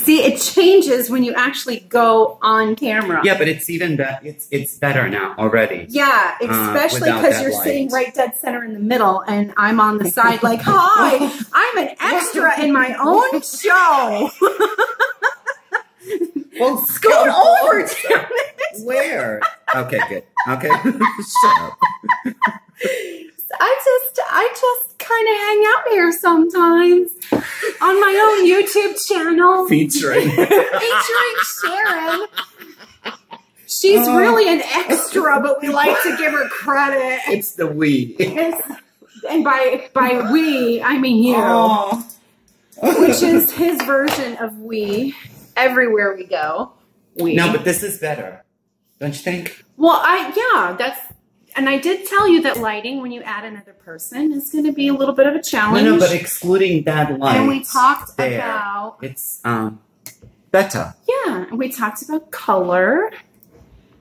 See, it changes when you actually go on camera. Yeah, but it's even better. It's better now already. Yeah, especially because you're sitting right dead center in the middle, and I'm on the side like, hi, I'm an extra in my own show. Well, scoot over, damn it. Where? Okay, good. Okay, shut up. I just kind of hang out here sometimes on my own YouTube channel. Featuring Sharon. She's really an extra, but we like to give her credit. It's the we. And by we, I mean you. Oh. Which is his version of we. Everywhere we go. We. No, but this is better. Don't you think? Well, and I did tell you that lighting, when you add another person, is going to be a little bit of a challenge. No, but excluding that light. And we talked about... It's better. Yeah, and we talked about color.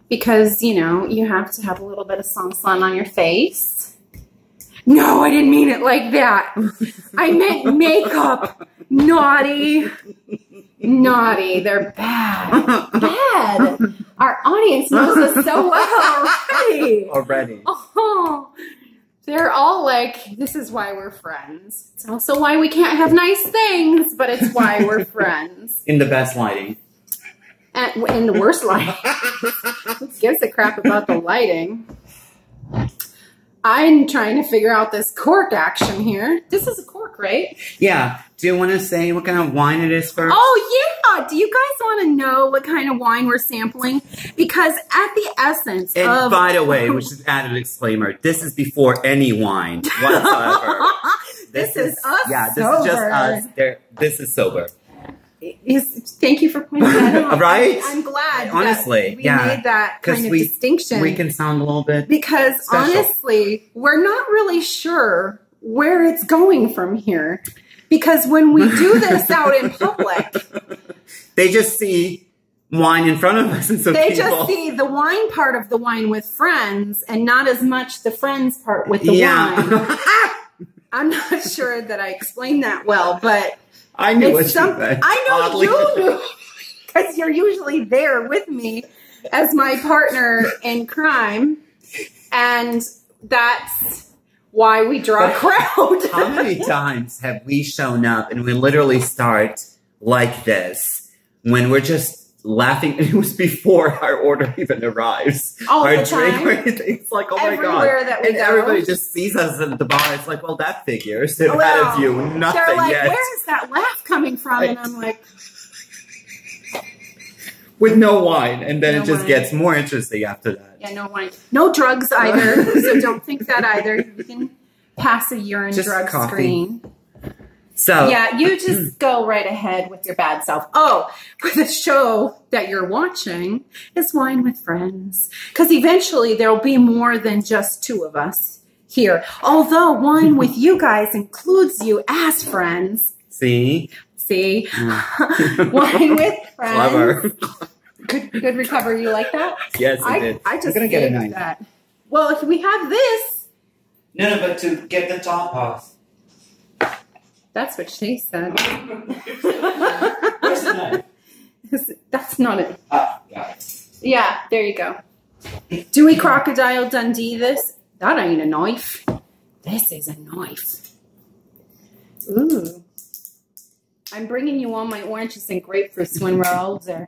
Because, you know, you have to have a little bit of sun on your face. No, I didn't mean it like that. I meant makeup. Naughty. Naughty. They're bad. Bad. Our audience knows us so well already. Oh, they're all like, this is why we're friends. It's also why we can't have nice things, but it's why we're friends. In the best lighting. And in the worst lighting. Who gives a crap about the lighting? I'm trying to figure out this cork action here. This is a cork, right? Yeah. Do you want to say what kind of wine it is first? Oh, yeah. Do you guys want to know what kind of wine we're sampling? Because at the essence and by the way, we should add a disclaimer. This is before any wine whatsoever. This is us. Yeah, this is just us. This is sober. Thank you for pointing that out. Right? I'm glad. Honestly, we made that kind of distinction. We can sound a little bit because special. Honestly, we're not really sure where it's going from here. Because when we do this out in public, they just see wine in front of us, and so they just see the wine part of the wine with friends, and not as much the friends part with the wine. I'm not sure that I explained that well, but. I knew what you meant. I know oddly. You knew, because you're usually there with me as my partner in crime, and that's why we draw a crowd. How many times have we shown up and we literally start like this when we're just laughing? It was before our order even arrives. All our the drink time. Or anything. It's like, oh my God. That we and go. Everybody just sees us at the bar. It's like, well, that figures. They've had a view. Nothing they're like, yet. Where is that laugh coming from? Right. And I'm like... With no wine. And then it just gets more interesting after that. Yeah, no wine. No drugs either. So don't think that either. You can pass a urine drug screen. So yeah, you just go right ahead with your bad self. Oh, but the show that you're watching is Wine with Friends. Because eventually there'll be more than just two of us here. Although Wine with you guys includes you as friends. See? See? Wine with Friends. Clever. Good recovery. You like that? Yes, I did. I just get that. Well, if we have this. No, but to get the top off. That's what she said. Where's the knife? That's not it. Oh, got it. Yeah, there you go. Do we Crocodile Dundee this? That ain't a knife. This is a knife. Ooh. I'm bringing you all my oranges and grapefruits when we're older.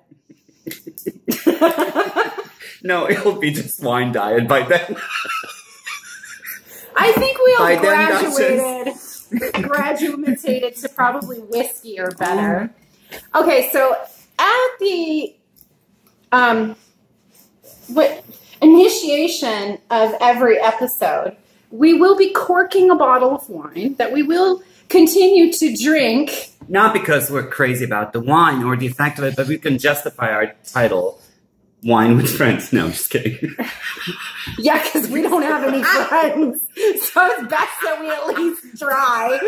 No, it'll be just wine diet by then. I think we all graduated to probably whiskey or better. Okay, so at the initiation of every episode, we will be corking a bottle of wine that we will continue to drink. Not because we're crazy about the wine or the effect of it, but we can justify our title, Wine with Friends. No, I'm just kidding. Yeah, because we don't have any friends. So it's best that we at least try.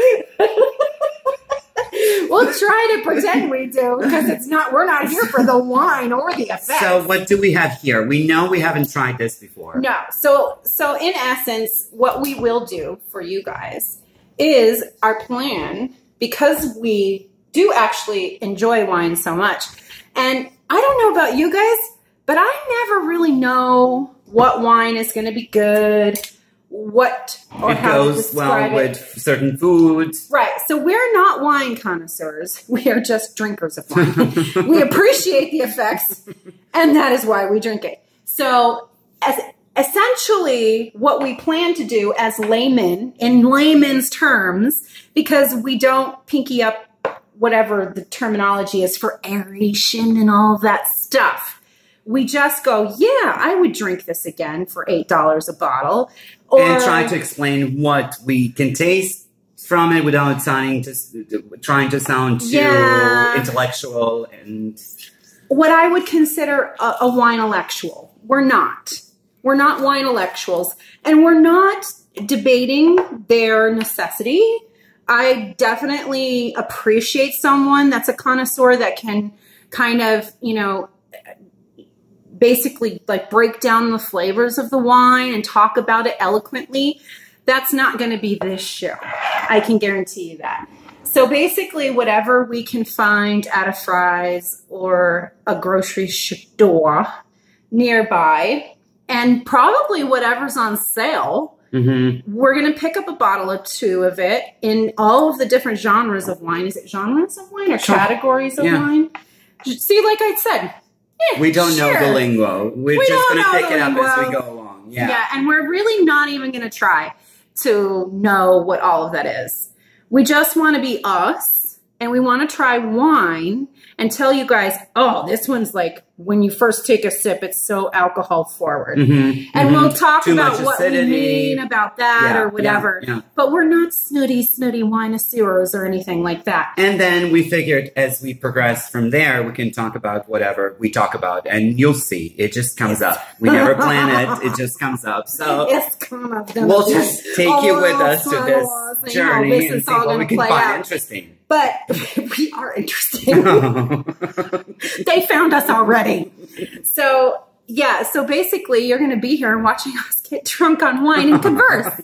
We'll try to pretend we do, because we're not here for the wine or the effect. So what do we have here? We know we haven't tried this before. No. So in essence, what we will do for you guys is our plan, because we do actually enjoy wine so much. And I don't know about you guys, but I never really know what wine is going to be good, what or it how to goes describe well it. with certain foods. Right. So we're not wine connoisseurs. We are just drinkers of wine. We appreciate the effects, and that is why we drink it. So essentially what we plan to do as laymen, in layman's terms, because we don't pinky up whatever the terminology is for aeration and all of that stuff. We just go, yeah, I would drink this again for $8 a bottle. Or, and try to explain what we can taste from it without trying to sound too intellectual and what I would consider a wine-intellectual. We're not. We're not wine-intellectuals, and we're not debating their necessity. I definitely appreciate someone that's a connoisseur that can kind of, you know, basically like break down the flavors of the wine and talk about it eloquently. That's not going to be this show. I can guarantee you that. So basically whatever we can find at a Fry's or a grocery store nearby, and probably whatever's on sale, we're going to pick up a bottle or two of it in all of the different genres of wine. Is it genres of wine or categories of wine? See, like I said, we don't know the lingo. We're just going to pick it up as we go along. Yeah, and we're really not even going to try to know what all of that is. We just want to be us, and we want to try wine and tell you guys, oh, this one's like, when you first take a sip, it's so alcohol forward. And we'll talk about what we mean about that or whatever. But we're not snooty wine-asseurs or anything like that. And then we figured as we progress from there, we can talk about whatever we talk about. And you'll see, it just comes up. We never plan it. It just comes up. So we'll just take you with us to this journey and see what we can find interesting. But we are interesting. They found us already. So, yeah. So basically, you're going to be here watching us get drunk on wine and converse.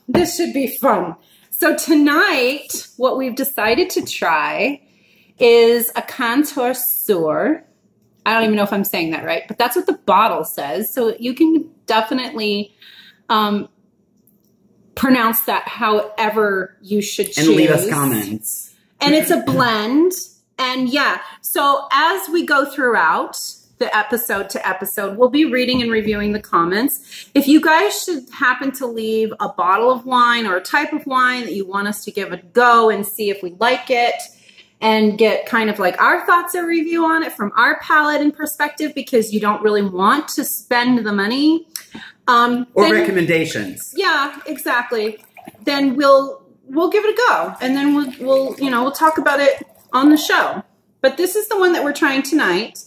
This should be fun. So tonight, what we've decided to try is a connoisseur. I don't even know if I'm saying that right, but that's what the bottle says. So you can definitely pronounce that however you should choose. And leave us comments. And it's a blend. And yeah, so as we go throughout the episode to episode, we'll be reading and reviewing the comments. If you guys should happen to leave a bottle of wine or a type of wine that you want us to give a go and see if we like it and get kind of like our thoughts or review on it from our palate and perspective, because you don't really want to spend the money. Or recommendations. Yeah, exactly. Then we'll give it a go, and then we'll talk about it on the show. But this is the one that we're trying tonight.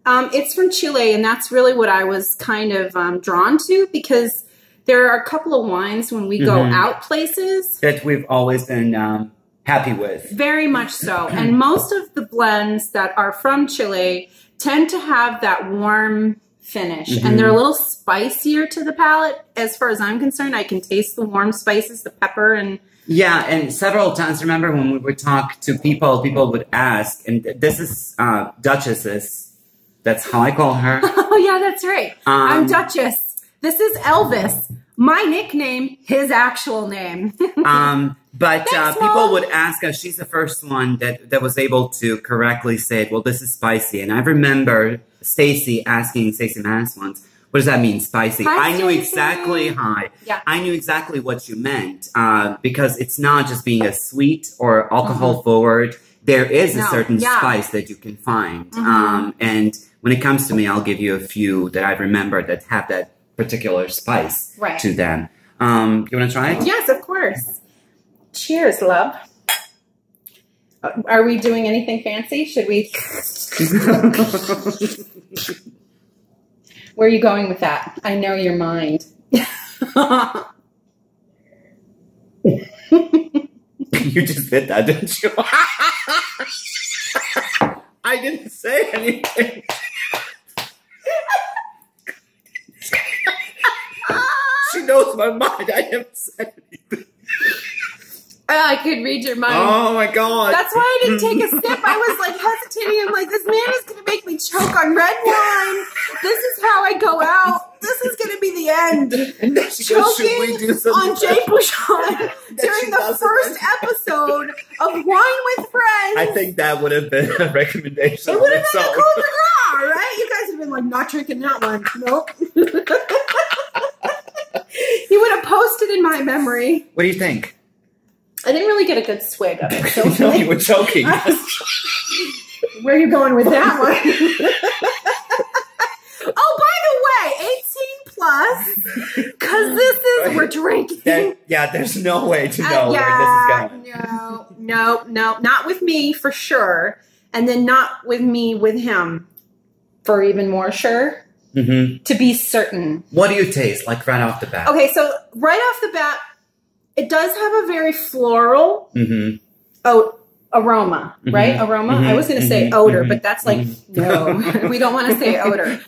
It's from Chile, and that's really what I was kind of drawn to, because there are a couple of wines when we go out places that we've always been happy with. Very much so. And most of the blends that are from Chile tend to have that warm finish, and they're a little spicier to the palate. As far as I'm concerned, I can taste the warm spices, the pepper, and yeah, and several times, remember when we would talk to people, people would ask, and this is Duchess's, that's how I call her. Oh yeah, that's right. I'm Duchess. This is Elvis. My nickname, his actual name. But people would ask us, she's the first one that was able to correctly say, well, this is spicy. And I remember Stacy Mass once, what does that mean, spicy? Hi, I knew exactly, I knew exactly what you meant, because it's not just being a sweet or alcohol forward. There is a certain spice that you can find. And when it comes to me, I'll give you a few that I remember that have that particular spice to them. You want to try it? Yes, of course. Cheers, love. Are we doing anything fancy? Should we? Where are you going with that? I know your mind. You just did that, didn't you? I didn't say anything. She knows my mind. I haven't said anything. I could read your mind. Oh my God. That's why I didn't take a sip. I was like hesitating. I'm like, this man is going to make me choke on red wine. This is how I go out. This is going to be the end. And then she goes, should we do something on Jay Bouchon during the first episode of Wine with Friends. I think that would have been a recommendation. It would have been a coup de grace, right? You guys would have been like, not drinking that one. Nope. He would have posted in my memory. What do you think? I didn't really get a good swig of it. So no, you were choking. Where are you going with that one? Oh, by the way, 18 plus, because this is, we're drinking. Yeah, there's no way to know where this is going. No, not with me for sure. And then not with me with him for even more sure. To be certain. What do you taste, like right off the bat? Okay, so right off the bat, it does have a very floral aroma, right? Aroma. I was going to say odor, but that's like, no, we don't want to say odor.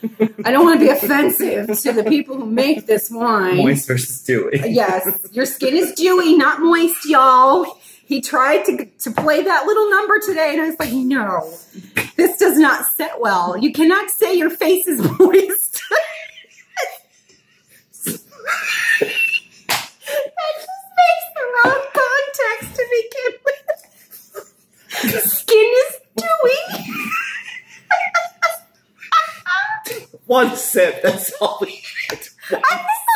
I don't want to be offensive to the people who make this wine. Moist versus dewy. Yes, your skin is dewy, not moist, y'all. He tried to play that little number today, and I was like, no, this does not sit well. You cannot say your face is moist. That just makes the wrong context to begin with. Skin is dewy. One sip, that's all we did. I think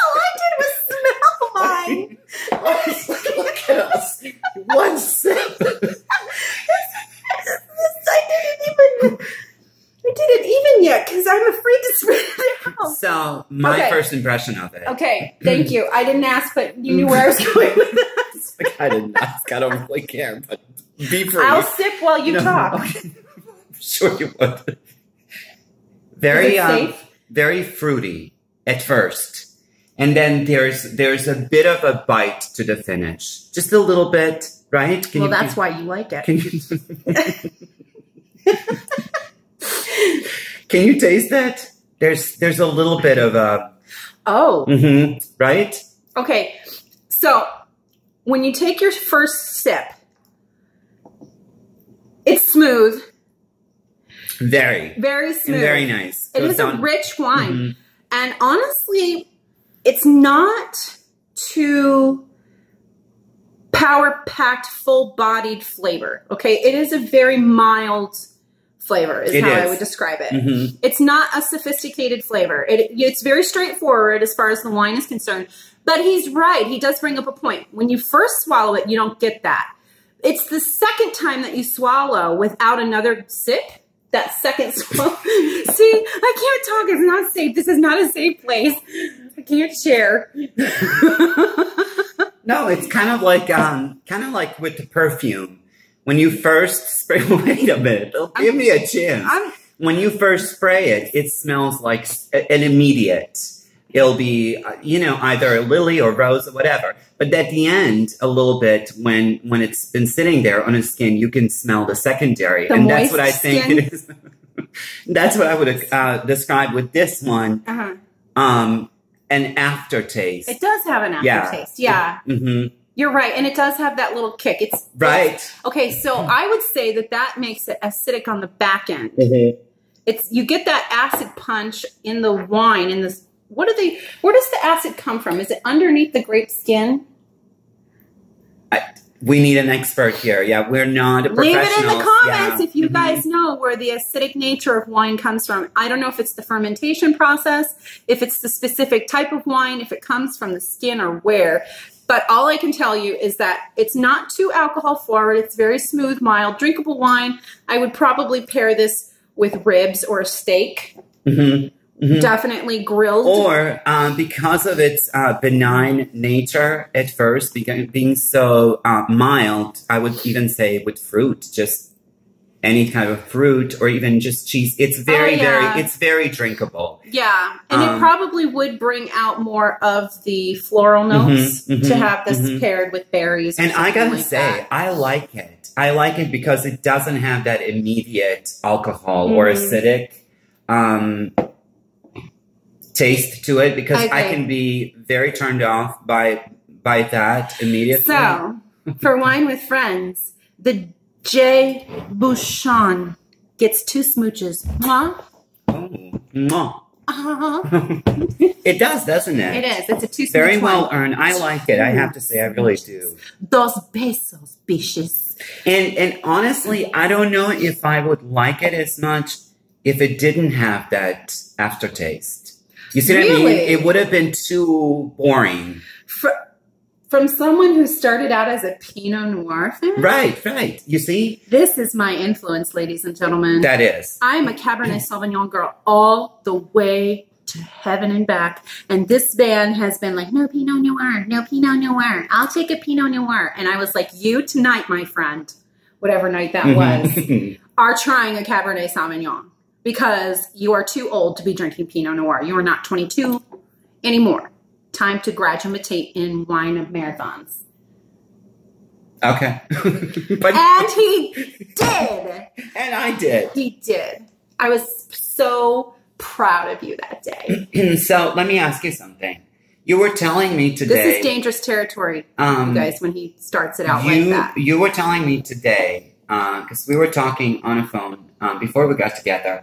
all I did was smell mine. Look at us. One sip. I didn't even yet because I'm afraid to spit it out. So, my first impression of it. Okay, thank you. I didn't ask, but you knew where I was going with this. Like, I didn't ask. I don't really care, but be free. I'll sip while you talk. Okay. Sure you would. Very fruity at first. And then there's a bit of a bite to the finish. Just a little bit, right? That's why you like it. Can you taste that? There's a little bit of a... Oh. Right? Okay. So, when you take your first sip, it's smooth. Very. Very smooth. And very nice. It is a rich wine. And honestly, it's not too power-packed, full-bodied flavor. Okay? It is a very mild flavor is how I would describe it. It's not a sophisticated flavor. It's very straightforward as far as the wine is concerned. But he's right. He does bring up a point. When you first swallow it, you don't get that. It's the second time that you swallow without another sip. That second swallow. See, I can't talk. It's not safe. This is not a safe place. I can't share. No, it's kind of like with the perfume. When you first spray, wait a minute, give me a chance. When you first spray it, it smells like an immediate. It'll be, either a lily or rose or whatever. But at the end, a little bit, when it's been sitting there on his skin, you can smell the secondary. And that's what I think it is. That's what I would describe with this one. An aftertaste. It does have an aftertaste. Yeah. You're right. And it does have that little kick. It's right. Okay. So I would say that makes it acidic on the back end. You get that acid punch in the wine in this. Where does the acid come from? Is it underneath the grape skin? We need an expert here. Yeah, we're not a professional. Leave it in the comments if you guys know where the acidic nature of wine comes from. I don't know if it's the fermentation process, if it's the specific type of wine, if it comes from the skin or where. But all I can tell you is that it's not too alcohol forward. It's very smooth, mild, drinkable wine. I would probably pair this with ribs or a steak. Definitely grilled. Or because of its benign nature at first, being so mild, I would even say with fruit, just any kind of fruit or even just cheese. It's it's very drinkable. Yeah. And it probably would bring out more of the floral notes to have this paired with berries. And I gotta say, I like it. I like it because it doesn't have that immediate alcohol or acidic taste to it, because I can be very turned off by that immediately. So for wine with friends, the J. Bouchon gets 2 smooches. Mwah. Oh, mwah. It does, doesn't it? It is. It's a 2 Very well earned. I like it. I have to say, I really do. Dos besos, bitches. And honestly, I don't know if I would like it as much if it didn't have that aftertaste. You see what I mean? It would have been too boring. From someone who started out as a Pinot Noir fan? Right. You see? This is my influence, ladies and gentlemen. That is. I'm a Cabernet Sauvignon girl all the way to heaven and back. And this band has been like, no Pinot Noir, no Pinot Noir. I'll take a Pinot Noir. And I was like, you tonight, my friend, whatever night that was, are trying a Cabernet Sauvignon because you are too old to be drinking Pinot Noir. You are not 22 anymore. Time to graduate in wine marathons. Okay. And he did. And I did. He did. I was so proud of you that day. So let me ask you something. You were telling me today. This is dangerous territory, you guys, when he starts it out like that. You were telling me today, because we were talking on a phone before we got together.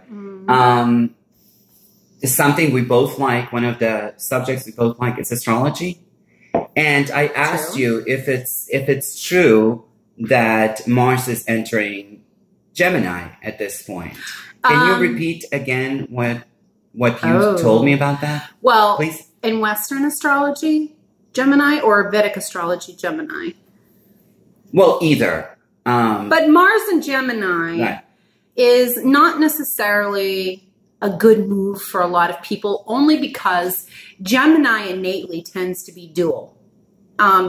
Something we both like, one of the subjects we both like is astrology. And I asked you if it's true that Mars is entering Gemini at this point. Can you repeat again what you told me about that? Well, please? In Western astrology, Gemini, or Vedic astrology, Gemini? Well, either. But Mars in Gemini is not necessarily a good move for a lot of people, only because Gemini innately tends to be dual,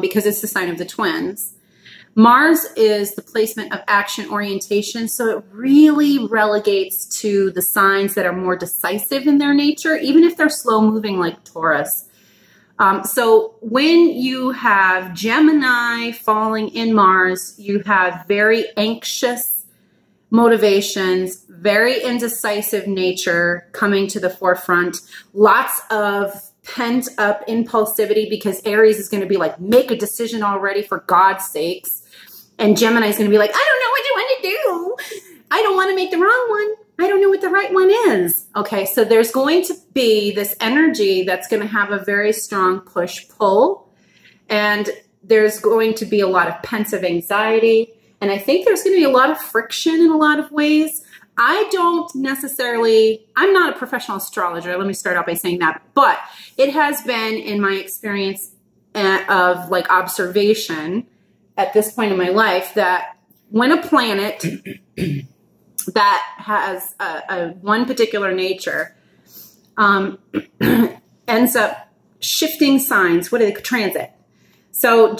because it's the sign of the twins. Mars is the placement of action orientation, so it really relegates to the signs that are more decisive in their nature, even if they're slow moving like Taurus. So when you have Gemini falling in Mars, you have very anxious motivations, very indecisive nature coming to the forefront, lots of pent up impulsivity because Aries is going to be like, make a decision already for God's sakes. And Gemini is going to be like, I don't know what you want to do. I don't want to make the wrong one. I don't know what the right one is. Okay, so there's going to be this energy that's going to have a very strong push-pull. And there's going to be a lot of pensive anxiety. And I think there's going to be a lot of friction in a lot of ways. I don't necessarily, I'm not a professional astrologer. Let me start out by saying that. But it has been, in my experience of like observation at this point in my life, that when a planet that has a one particular nature ends up shifting signs, what do they transit? So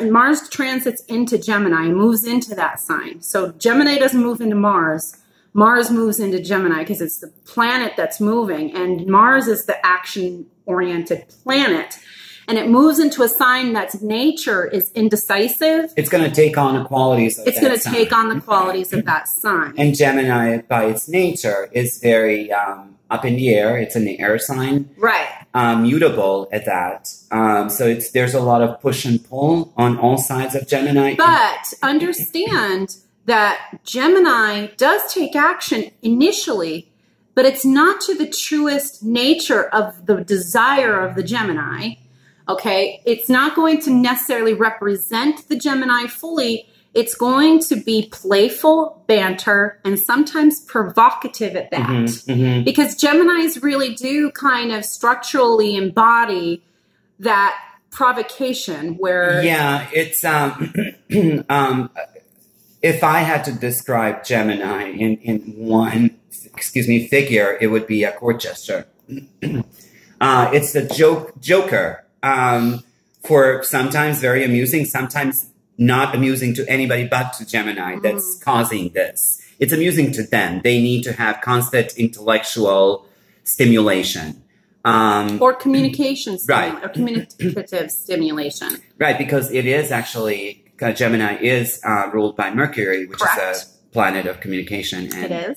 Mars transits into Gemini, moves into that sign. So Gemini doesn't move into Mars. Mars moves into Gemini because it's the planet that's moving. And Mars is the action-oriented planet. And it moves into a sign that's nature is indecisive. It's going to take on the qualities of that sign. It's going to take on the qualities of that sign. And Gemini, by its nature, is very up in the air. It's an air sign. Right. Mutable at that. So there's a lot of push and pull on all sides of Gemini. But understand that Gemini does take action initially, but it's not to the truest nature of the desire of the Gemini. Okay, it's not going to necessarily represent the Gemini fully. It's going to be playful, banter, and sometimes provocative at that. Because Geminis really do kind of structurally embody that provocation where... Yeah, it's... if I had to describe Gemini in one, figure, it would be a court gesture. It's the joker. For sometimes very amusing, sometimes not amusing to anybody but to Gemini that's causing this. It's amusing to them. They need to have constant intellectual stimulation. Or communication right. Or communicative stimulation. Right, because it is actually, Gemini is ruled by Mercury, which is a planet of communication and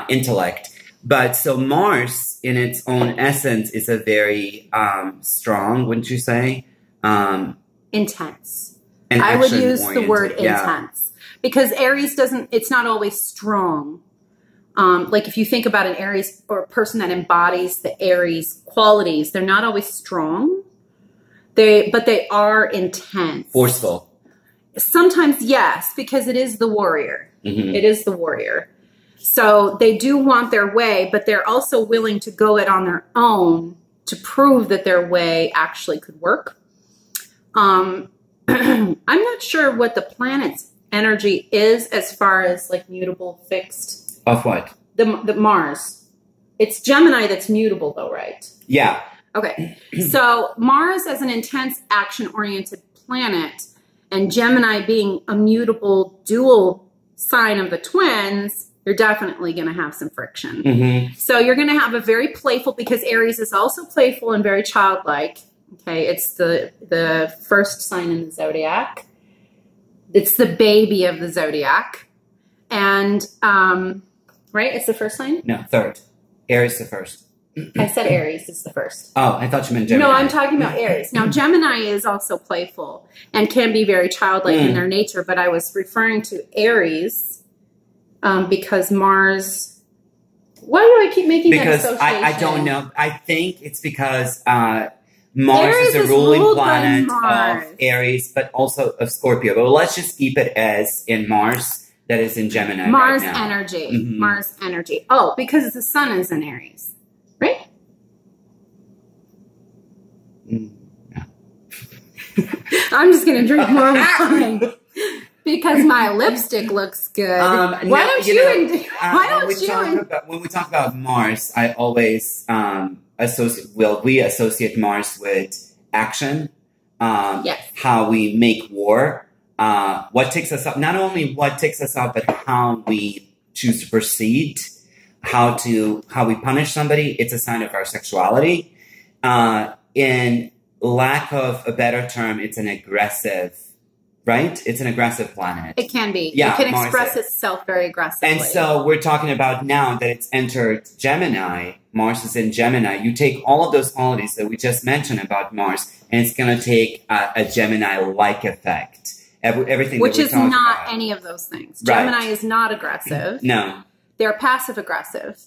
intellect. But so Mars, in its own essence, is a very strong, wouldn't you say? Intense. And I would use the word yeah. intense, because Aries doesn't, it's not always strong. Like if you think about an Aries or a person that embodies the Aries qualities, they're not always strong. But they are intense. Forceful. Sometimes, yes, because it is the warrior. It is the warrior. So they do want their way, but they're also willing to go it on their own to prove that their way actually could work. I'm not sure what the planet's energy is as far as like mutable, fixed. Of what? The Mars. It's Gemini that's mutable though, right? Yeah. Okay. So Mars as an intense action-oriented planet and Gemini being a mutable dual sign of the twins, you're definitely going to have some friction. So you're going to have a very playful, because Aries is also playful and very childlike. Okay. It's the first sign in the zodiac. It's the baby of the zodiac. And, right? It's the first sign? No, third. Aries the first. I said Aries is the first. Oh, I thought you meant Gemini. No, I'm talking about Aries. Now, Gemini is also playful and can be very childlike in their nature, but I was referring to Aries because Mars... Why do I keep making that association? Because I don't know. I think it's because Mars is a ruling planet of Aries, but also of Scorpio. But let's just keep it as in Mars, that is in Gemini Mars right now. energy. Mars energy. Oh, because the sun is in Aries. Right? No. I'm just going to drink more wine because my lipstick looks good. Why don't you? When we talk about Mars, I always we associate Mars with action. Yes. How we make war. What takes us up? Not only what takes us up, but how we choose to proceed. How we punish somebody. It's a sign of our sexuality. In lack of a better term, it's an aggressive, right? It's an aggressive planet. It can be. Yeah, it can express itself very aggressively. And so we're talking about now that it's entered Gemini, Mars is in Gemini, you take all of those qualities that we just mentioned about Mars, and it's going to take a Gemini-like effect. Everything Which that we is not about. Any of those things. Right. Gemini is not aggressive. No. They're passive-aggressive.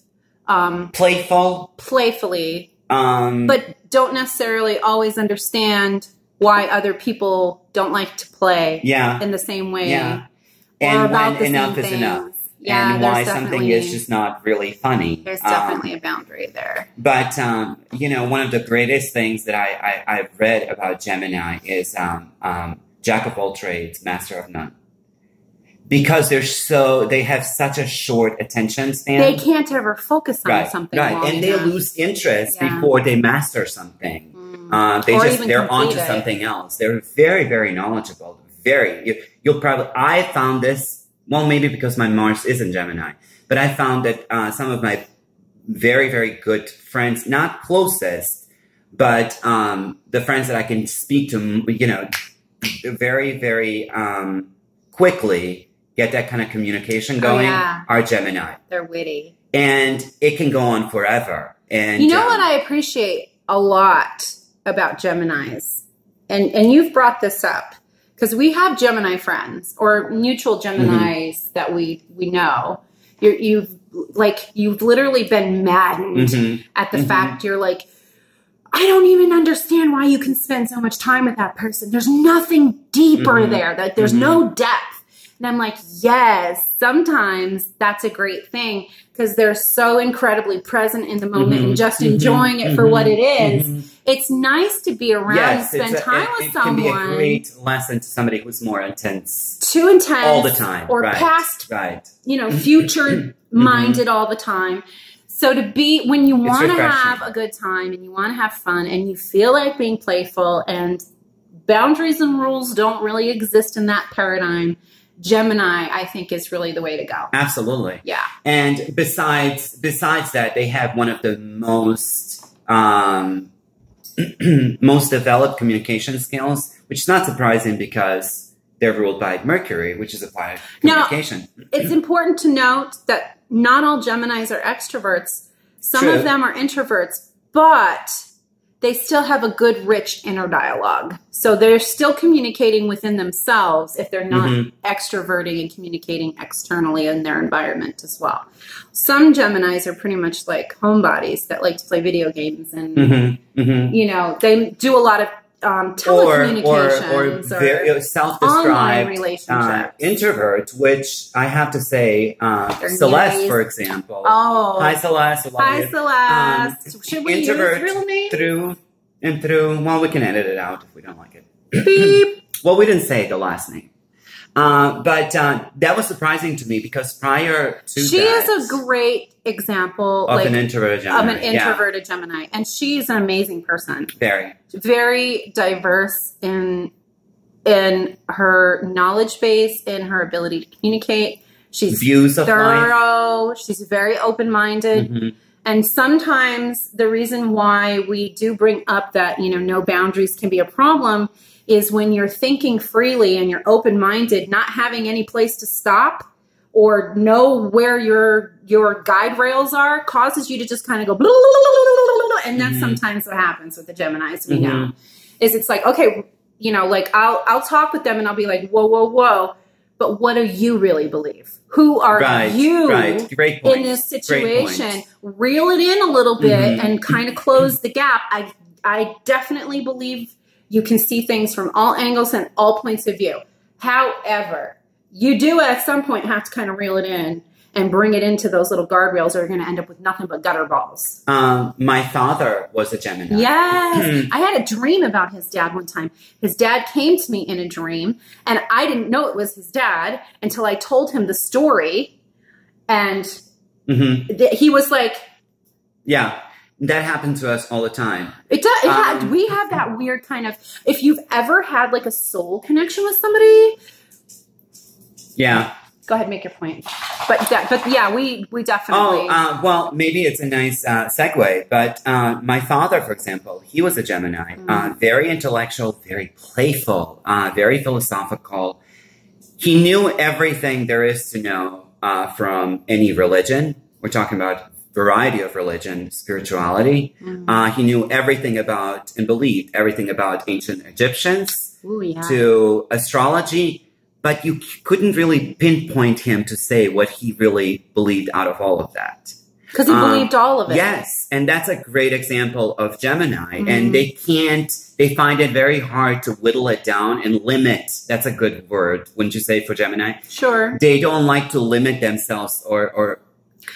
Playful. Playfully. But don't necessarily always understand why other people don't like to play in the same way. Yeah. And when enough is enough. Yeah, and why something is just not really funny. There's definitely a boundary there. But, you know, one of the greatest things that I've read about Gemini is Jack of all trades, master of none. Because they have such a short attention span. They can't ever focus on something long and they enough. lose interest before they master something. They're onto something else. They're very, very knowledgeable. You'll probably, I found this, well, maybe because my Mars is in Gemini, but I found that some of my very, very good friends, not closest, but the friends that I can speak to, you know, very, very quickly, get that kind of communication going, are Gemini. They're witty. And it can go on forever. And you know what I appreciate a lot about Geminis? And you've brought this up, because we have Gemini friends or mutual Geminis that we know. You've literally been maddened at the fact you're like, I don't even understand why you can spend so much time with that person. There's nothing deeper there. That there's no depth. And I'm like, yes, sometimes that's a great thing because they're so incredibly present in the moment and just enjoying it for what it is. It's nice to be around and spend time with someone. It can be a great lesson to somebody who's more intense. Too intense. All the time. Or past, you know, future minded all the time. So to be, when you want to have a good time and you want to have fun and you feel like being playful and boundaries and rules don't really exist in that paradigm, Gemini, I think, is really the way to go. Absolutely. Yeah. And besides that, they have one of the most most developed communication skills, which is not surprising because they're ruled by Mercury, which is a planet of communication. Now, it's important to note that not all Geminis are extroverts. Some of them are introverts, but they still have a good, rich inner dialogue. So they're still communicating within themselves if they're not extroverting and communicating externally in their environment as well. Some Geminis are pretty much like homebodies that like to play video games and, you know, they do a lot of telecommunications or self-described introvert, which I have to say, Celeste, for example. Oh, hi Celeste. Hi Celeste. Should we introvert use real name? Through and through. Well, we can edit it out if we don't like it. Beep. Well, we didn't say the last name. But that was surprising to me because prior to she is a great example of an introverted Gemini. And she's an amazing person. Very diverse in her knowledge base, in her ability to communicate. She's views of thorough. life. She's very open-minded. And sometimes the reason why we do bring up that, you know, no boundaries can be a problem is when you're thinking freely and you're open-minded, not having any place to stop or know where your guide rails are causes you to just kind of go, blah, blah, blah, blah, and that's sometimes what happens with the Geminis, we know, is it's like, okay, you know, like I'll talk with them and I'll be like, whoa, whoa, whoa, but what do you really believe? Who are you in this situation? Reel it in a little bit and kind of close the gap. I definitely believe you can see things from all angles and all points of view. However, you do at some point have to kind of reel it in and bring it into those little guardrails or you're going to end up with nothing but gutter balls. My father was a Gemini. Yes. I had a dream about his dad one time. His dad came to me in a dream and I didn't know it was his dad until I told him the story. And he was like... Yeah. That happens to us all the time. It does. We have that weird kind of, if you've ever had like a soul connection with somebody. Yeah. Go ahead, make your point. But yeah, we definitely. Well, maybe it's a nice segue. But my father, for example, he was a Gemini. Very intellectual, very playful, very philosophical. He knew everything there is to know from any religion. We're talking about variety of religion, spirituality. He knew everything about and believed everything about ancient Egyptians to astrology, but you couldn't really pinpoint him to say what he really believed out of all of that. Because he believed all of it. Yes, and that's a great example of Gemini. And they find it very hard to whittle it down and limit. That's a good word, wouldn't you say, for Gemini? Sure. They don't like to limit themselves or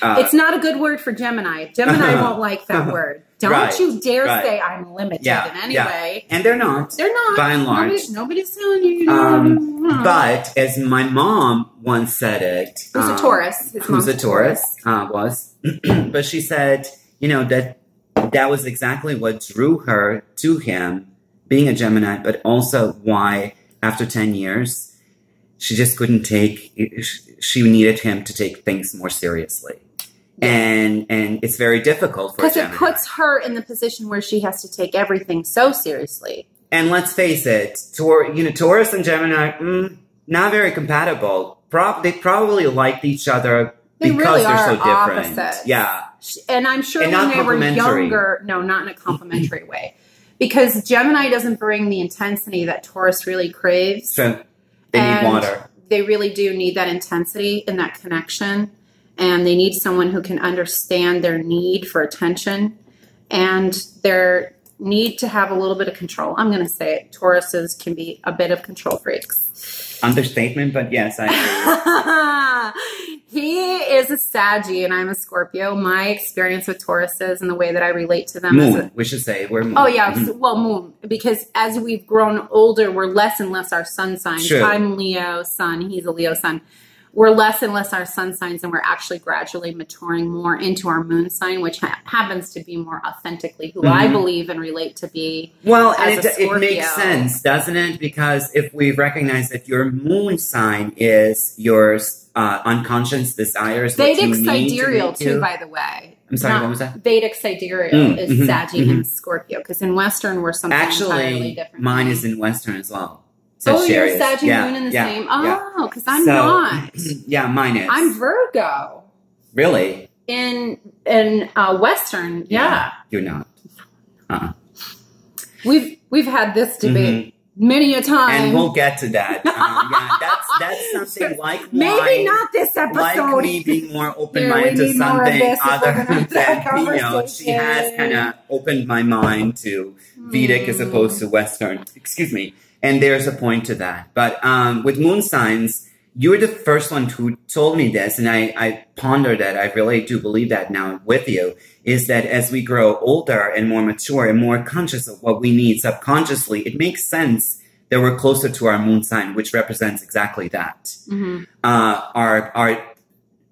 it's not a good word for Gemini. Gemini won't like that word. Don't you dare say I'm limited in any way. And they're not. They're not. By and large. Nobody's telling you. But as my mom once said it. Who's a Taurus. Who's a Taurus. But she said, you know, that was exactly what drew her to him, being a Gemini, but also why after 10 years, she just couldn't she needed him to take things more seriously. And it's very difficult for Gemini. Because it puts her in the position where she has to take everything so seriously. And let's face it, Taurus and Gemini, not very compatible. They probably liked each other because they're so different. Opposites. Yeah. And I'm sure when they were younger, no, not in a complimentary way. Because Gemini doesn't bring the intensity that Taurus really craves. So they need water. They really do need that intensity and that connection. And they need someone who can understand their need for attention and their need to have a little bit of control. I'm going to say it. Tauruses can be a bit of control freaks. Understatement, but yes, I agree. He is a Saggy and I'm a Scorpio. My experience with Tauruses and the way that I relate to them we should say we're Moon. Oh, yeah. Well, Moon. Because as we've grown older, we're less and less our sun signs. True. I'm Leo sun. He's a Leo sun. We're less and less our sun signs, and we're actually gradually maturing more into our moon sign, which happens to be more authentically who I believe and relate to be. Well, and it makes sense, doesn't it? Because if we recognize that your moon sign is your unconscious desires, Vedic sidereal too, by the way. I'm sorry, what was that? Vedic sidereal is Saggy and Scorpio, because in Western we're something entirely different. Mine is in Western as well. You're Saggy Moon in the same? Oh, because I'm not. Yeah, mine is. I'm Virgo. Really? In Western, yeah. You're not. We've had this debate many a time, and we'll get to that. That's something like maybe not this episode. Like me being more open-minded to something other than she has kind of opened my mind to Vedic as opposed to Western. Excuse me. And there's a point to that. But with moon signs, you're the first one who told me this, and I pondered that. I really do believe that now with you, is that as we grow older and more mature and more conscious of what we need subconsciously, it makes sense that we're closer to our moon sign, which represents exactly that. Our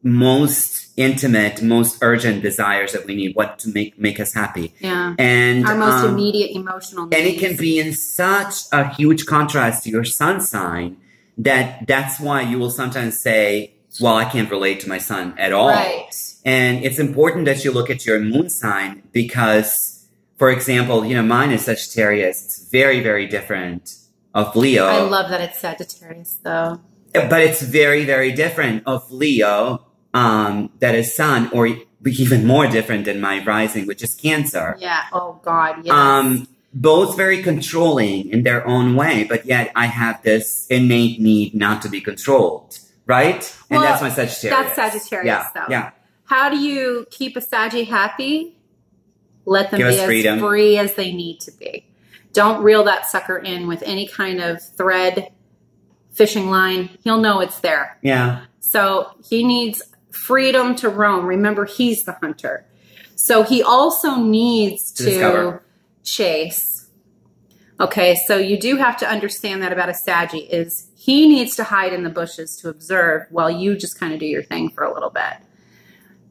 most intimate, most urgent desires that we need, what to make us happy. Yeah. And our most immediate emotional needs. And it can be in such a huge contrast to your sun sign that's why you will sometimes say, well, I can't relate to my sun at all. Right. And it's important that you look at your moon sign because, for example, mine is Sagittarius. It's very, very different of Leo. I love that it's Sagittarius, though. But it's very, very different of Leo, that is sun, or even more different than my rising, which is Cancer. Yeah. Oh, God. Yes. Both very controlling in their own way, but yet I have this innate need not to be controlled, right? And that's my Sagittarius. That's Sagittarius, though. Yeah. How do you keep a Saggy happy? Let them be as free as they need to be. Don't reel that sucker in with any kind of thread, fishing line. He'll know it's there. Yeah. So he needs freedom to roam. Remember, he's the hunter. So he also needs to discover. Chase. Okay, so you do have to understand that about a Saggy is he needs to hide in the bushes to observe while you just kind of do your thing for a little bit.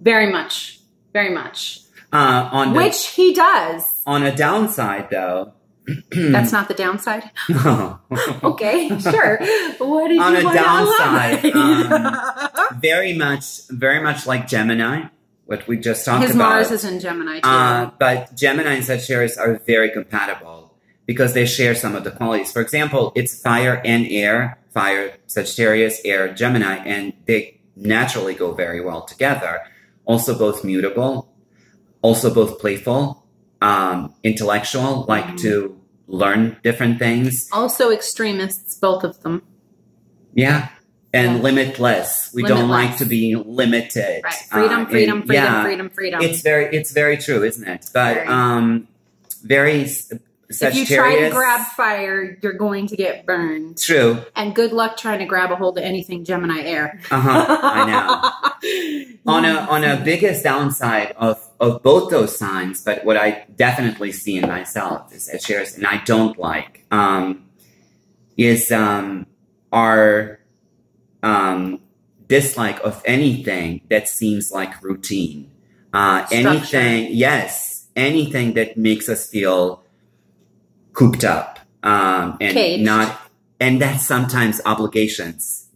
Very much. Very much. Which he does. On a downside, though. That's not the downside? Okay, sure. What did on you a downside, very much like Gemini. What we just talked about. His Mars is in Gemini, too. But Gemini and Sagittarius are very compatible because they share some of the qualities. For example, it's fire and air. Fire, Sagittarius, air, Gemini. And they naturally go very well together. Also both mutable. Also both playful. Intellectual. Like to learn different things. Also extremists, both of them. Yeah. And limitless. We don't like to be limited. Right. Freedom, freedom. It's very true, isn't it? But very Sagittarius. If you try to grab fire, you're going to get burned. True. And good luck trying to grab a hold of anything Gemini air. I know. On a biggest downside of both those signs, but what I definitely see in myself is Sagittarius, and I don't like, is our dislike of anything that seems like routine. Anything that makes us feel cooped up, and caged. and that's sometimes obligations.